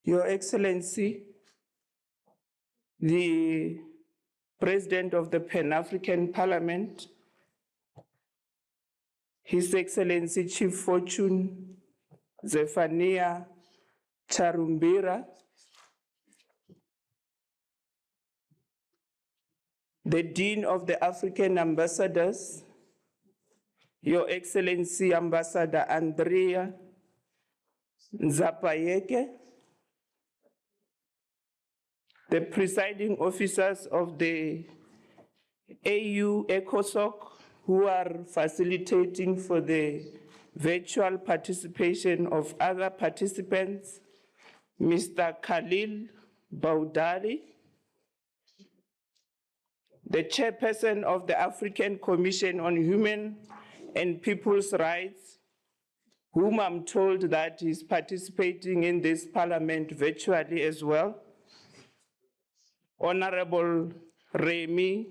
Your Excellency, the President of the Pan-African Parliament, His Excellency Chief Fortune Zephania Charumbira, the Dean of the African Ambassadors, Your Excellency Ambassador Andrea Nzapayeke, the presiding officers of the AU ECOSOC who are facilitating for the virtual participation of other participants, Mr. Khalil Baudari, the chairperson of the African Commission on Human and People's Rights, whom I'm told that is participating in this parliament virtually as well, Honorable Remy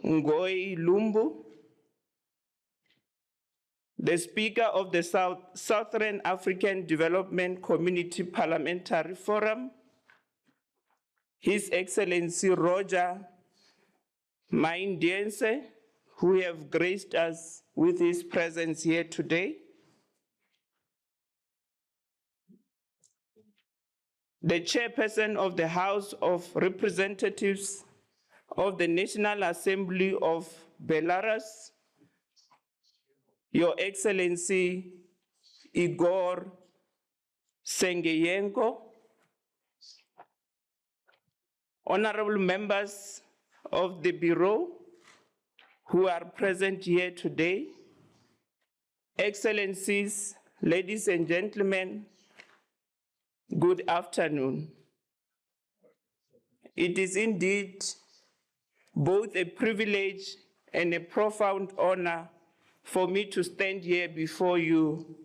Ngoi Lumbu, the Speaker of the Southern African Development Community Parliamentary Forum, His Excellency Roger Maindiense, who have graced us with his presence here today, the Chairperson of the House of Representatives of the National Assembly of Belarus, Your Excellency Igor Sengeyenko, honorable members of the Bureau who are present here today, Excellencies, ladies and gentlemen, good afternoon. It is indeed both a privilege and a profound honor for me to stand here before you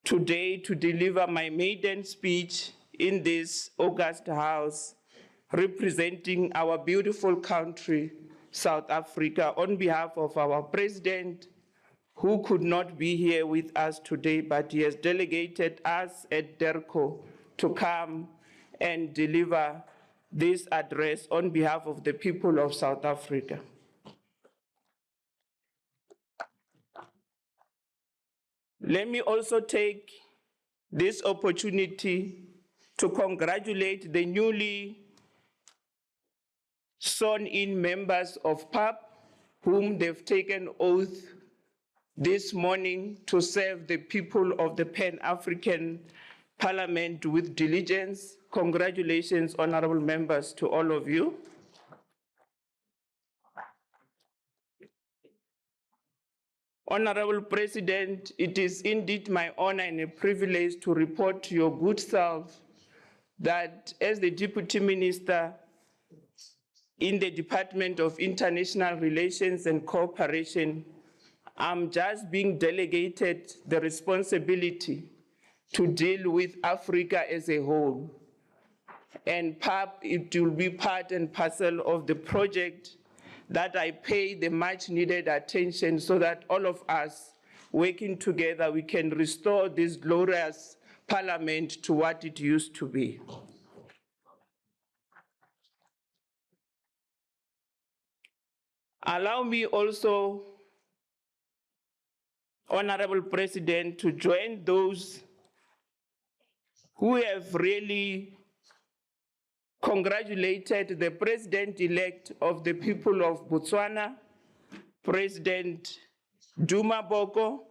today to deliver my maiden speech in this august house, representing our beautiful country, South Africa, on behalf of our president, who could not be here with us today, but he has delegated us at DERCO to come and deliver this address on behalf of the people of South Africa. Let me also take this opportunity to congratulate the newly sworn-in members of PAP, whom they've taken oath this morning to serve the people of the Pan-African Parliament with diligence. Congratulations, honorable members, to all of you. Honorable President, it is indeed my honor and a privilege to report to your good self that as the Deputy Minister in the Department of International Relations and Cooperation, I'm just being delegated the responsibility to deal with Africa as a whole. And PAP, it will be part and parcel of the project that I pay the much needed attention so that all of us working together, we can restore this glorious parliament to what it used to be. Allow me also, Honorable President, to join those who have really congratulated the President-elect of the people of Botswana, President Duma Boko,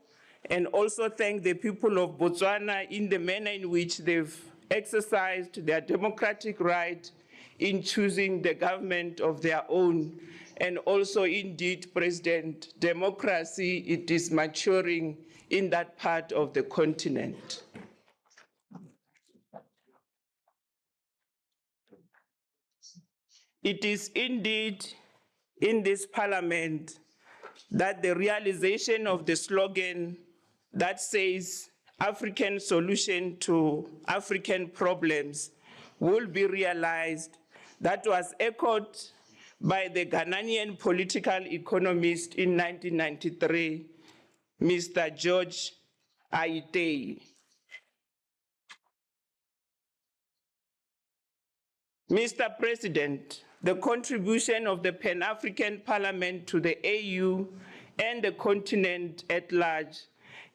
and also thank the people of Botswana in the manner in which they've exercised their democratic right in choosing the government of their own. And also, indeed, President, democracy, it is maturing in that part of the continent. It is indeed in this parliament that the realization of the slogan that says African solution to African problems will be realized, that was echoed by the Ghanaian political economist in 1993, Mr. George Aitei. Mr. President, the contribution of the Pan-African Parliament to the AU and the continent at large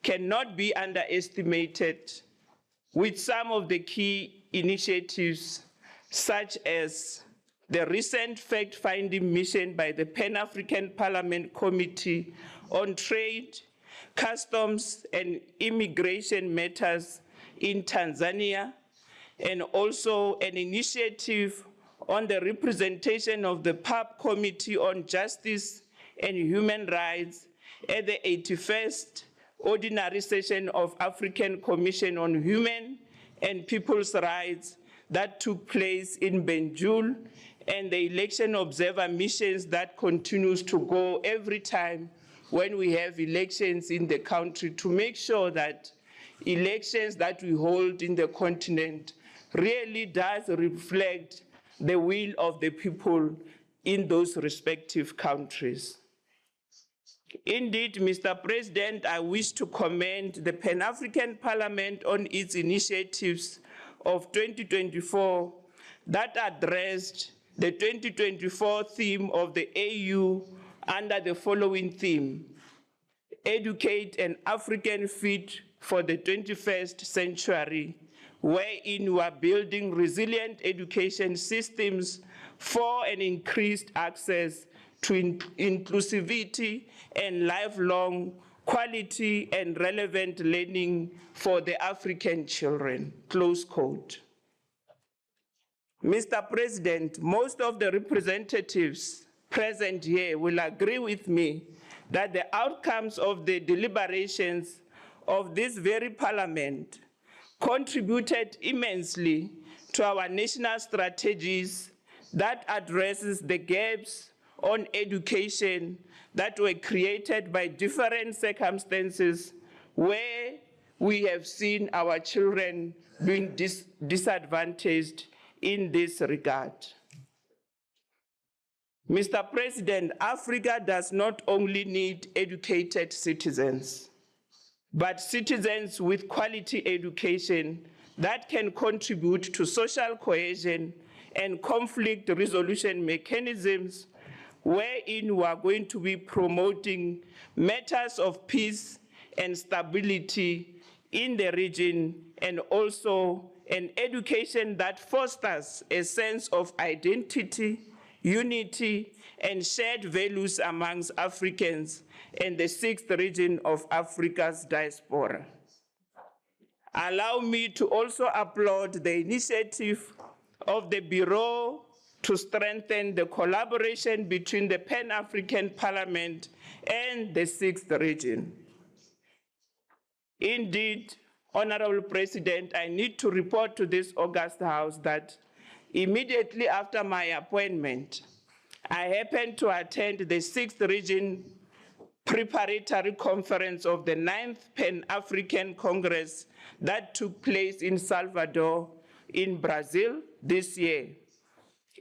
cannot be underestimated, with some of the key initiatives such as the recent fact-finding mission by the Pan-African Parliament Committee on Trade, Customs and Immigration Matters in Tanzania, and also an initiative on the representation of the PAP Committee on Justice and Human Rights at the 81st Ordinary Session of African Commission on Human and People's Rights that took place in Banjul, and the election observer missions that continues to go every time when we have elections in the country to make sure that elections that we hold in the continent really does reflect the will of the people in those respective countries. Indeed, Mr. President, I wish to commend the Pan-African Parliament on its initiatives of 2024 that addressed the 2024 theme of the AU under the following theme: Educate an African fit for the 21st century, wherein we are building resilient education systems for an increased access to inclusivity and lifelong quality and relevant learning for the African children, close quote. Mr. President, most of the representatives present here will agree with me that the outcomes of the deliberations of this very parliament contributed immensely to our national strategies that addresses the gaps on education that were created by different circumstances where we have seen our children being disadvantaged in this regard. Mr. President, Africa does not only need educated citizens, but citizens with quality education that can contribute to social cohesion and conflict resolution mechanisms, wherein we are going to be promoting matters of peace and stability in the region, and also an education that fosters a sense of identity, unity, and shared values amongst Africans and the 6th region of Africa's diaspora. Allow me to also applaud the initiative of the Bureau to strengthen the collaboration between the Pan-African Parliament and the 6th region. Indeed, Honorable President, I need to report to this august House that immediately after my appointment, I happened to attend the 6th Region Preparatory Conference of the 9th Pan-African Congress that took place in Salvador in Brazil this year.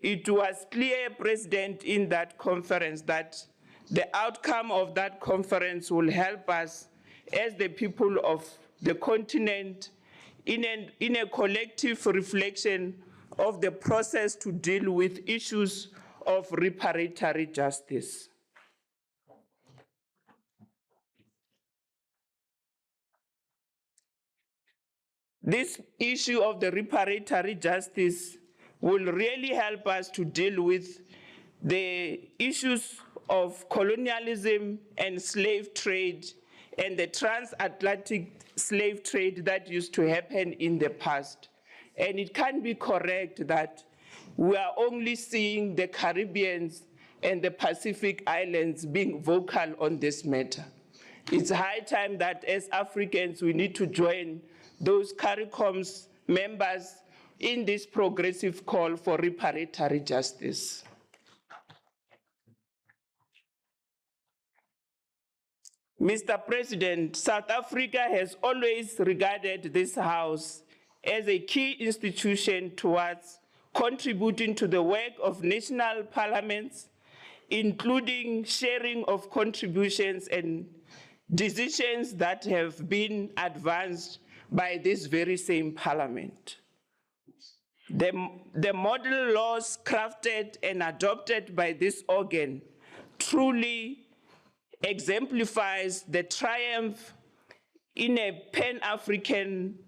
It was clear, President, in that conference that the outcome of that conference will help us as the people of the continent in a collective reflection of the process to deal with issues of reparatory justice. This issue of the reparatory justice will really help us to deal with the issues of colonialism and slave trade and the transatlantic slave trade that used to happen in the past. And it can be correct that we are only seeing the Caribbeans and the Pacific Islands being vocal on this matter. It's high time that as Africans, we need to join those CARICOM's members in this progressive call for reparatory justice. Mr. President, South Africa has always regarded this House as a key institution towards contributing to the work of national parliaments, including sharing of contributions and decisions that have been advanced by this very same parliament. The model laws crafted and adopted by this organ truly exemplifies the triumph in a Pan-African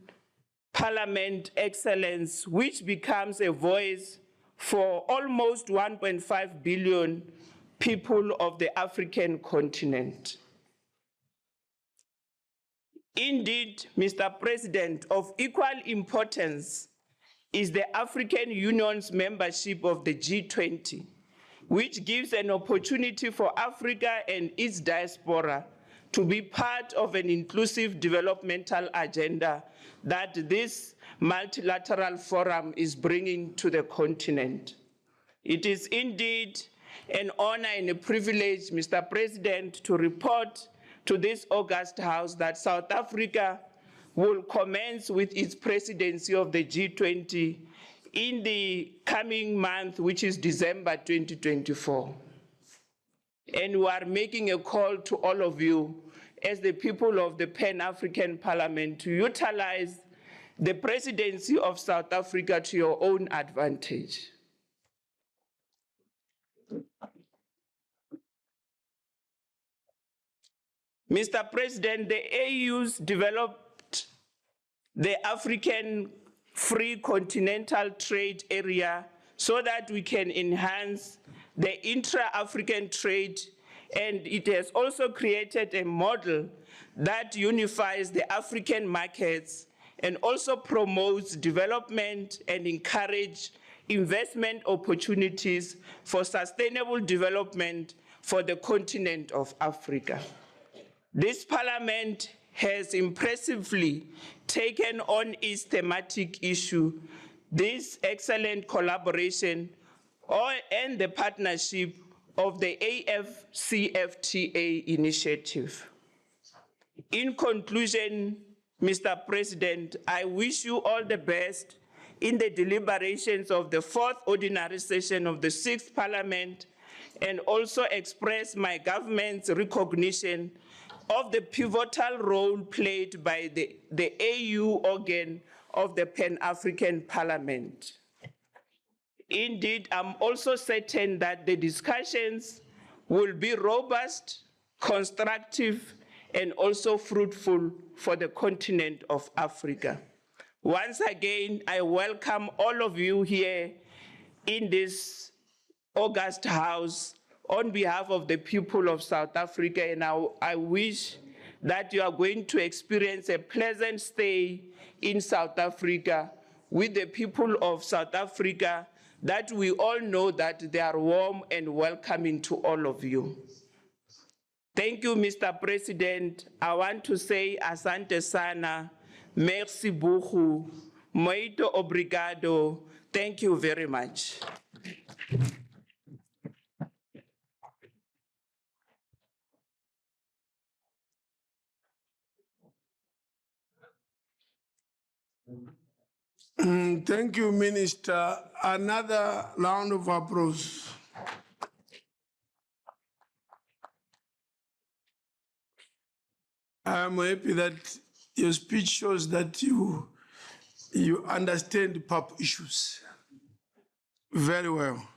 Parliament excellence, which becomes a voice for almost 1.5 billion people of the African continent. Indeed, Mr. President, of equal importance is the African Union's membership of the G20, which gives an opportunity for Africa and its diaspora to be part of an inclusive developmental agenda that this multilateral forum is bringing to the continent. It is indeed an honor and a privilege, Mr. President, to report to this august House that South Africa will commence with its presidency of the G20 in the coming month, which is December 2024. And we are making a call to all of you as the people of the Pan-African Parliament to utilize the presidency of South Africa to your own advantage. Mr. President, the AU's developed the African Free Continental Trade Area so that we can enhance the intra-African trade, and it has also created a model that unifies the African markets and also promotes development and encourages investment opportunities for sustainable development for the continent of Africa. This Parliament has impressively taken on its thematic issue, this excellent collaboration and the partnership of the AfCFTA initiative. In conclusion, Mr. President, I wish you all the best in the deliberations of the 4th ordinary session of the 6th Parliament, and also express my government's recognition of the pivotal role played by the AU organ of the Pan-African Parliament. Indeed, I'm also certain that the discussions will be robust, constructive, and also fruitful for the continent of Africa. Once again, I welcome all of you here in this august House on behalf of the people of South Africa, and I wish that you are going to experience a pleasant stay in South Africa with the people of South Africa, that we all know that they are warm and welcoming to all of you. Thank you, Mr. President. I want to say asante sana, merci beaucoup, muito obrigado. Thank you very much. Thank you, Minister. Another round of applause. I'm happy that your speech shows that you understand PAP issues very well.